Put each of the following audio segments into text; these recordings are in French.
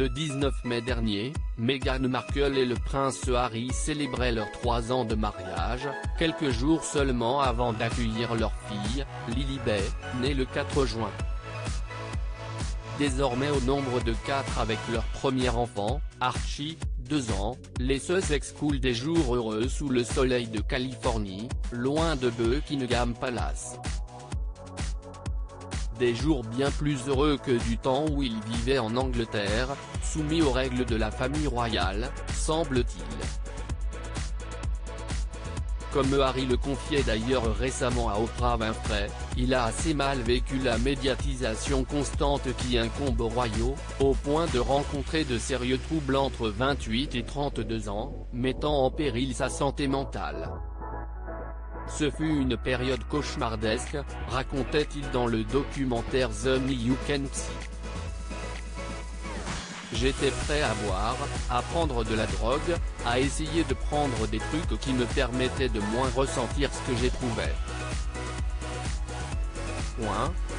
Le 19 mai dernier, Meghan Markle et le prince Harry célébraient leurs 3 ans de mariage, quelques jours seulement avant d'accueillir leur fille, Lilibet, née le 4 juin. Désormais au nombre de 4 avec leur premier enfant, Archie, 2 ans, les Sussex coulent des jours heureux sous le soleil de Californie, loin de Buckingham Palace. Des jours bien plus heureux que du temps où ils vivaient en Angleterre, soumis aux règles de la famille royale, semble-t-il. Comme Harry le confiait d'ailleurs récemment à Oprah Winfrey, il a assez mal vécu la médiatisation constante qui incombe aux royaux, au point de rencontrer de sérieux troubles entre 28 et 32 ans, mettant en péril sa santé mentale. Ce fut une période cauchemardesque, racontait-il dans le documentaire The Me You Can See. J'étais prêt à boire, à prendre de la drogue, à essayer de prendre des trucs qui me permettaient de moins ressentir ce que j'éprouvais.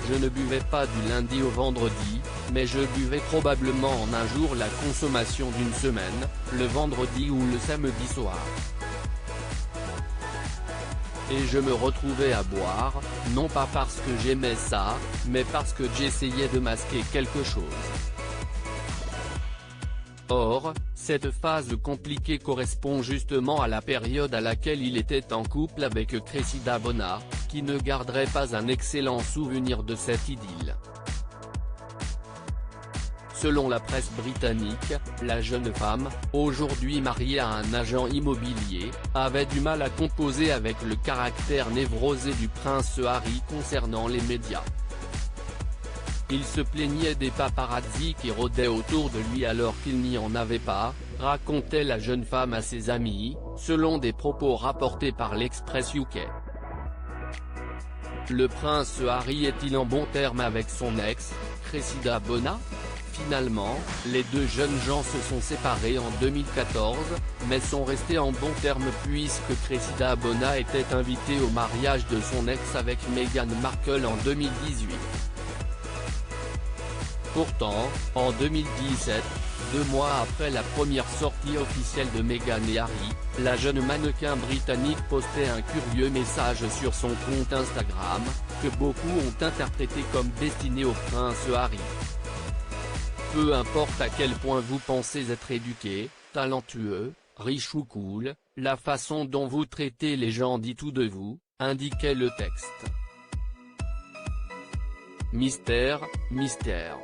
Je ne buvais pas du lundi au vendredi, mais je buvais probablement en un jour la consommation d'une semaine, le vendredi ou le samedi soir. Et je me retrouvais à boire, non pas parce que j'aimais ça, mais parce que j'essayais de masquer quelque chose. Or, cette phase compliquée correspond justement à la période à laquelle il était en couple avec Cressida Bona, qui ne garderait pas un excellent souvenir de cette idylle. Selon la presse britannique, la jeune femme, aujourd'hui mariée à un agent immobilier, avait du mal à composer avec le caractère névrosé du prince Harry concernant les médias. Il se plaignait des paparazzi qui rôdaient autour de lui alors qu'il n'y en avait pas, racontait la jeune femme à ses amis, selon des propos rapportés par l'Express UK. Le prince Harry est-il en bon terme avec son ex, Cressida Bona ? Finalement, les deux jeunes gens se sont séparés en 2014, mais sont restés en bons termes puisque Cressida Bona était invitée au mariage de son ex avec Meghan Markle en 2018. Pourtant, en 2017, 2 mois après la première sortie officielle de Meghan et Harry, la jeune mannequin britannique postait un curieux message sur son compte Instagram, que beaucoup ont interprété comme destiné au prince Harry. Peu importe à quel point vous pensez être éduqué, talentueux, riche ou cool, la façon dont vous traitez les gens dit tout de vous, indiquait le texte. Mystère, mystère.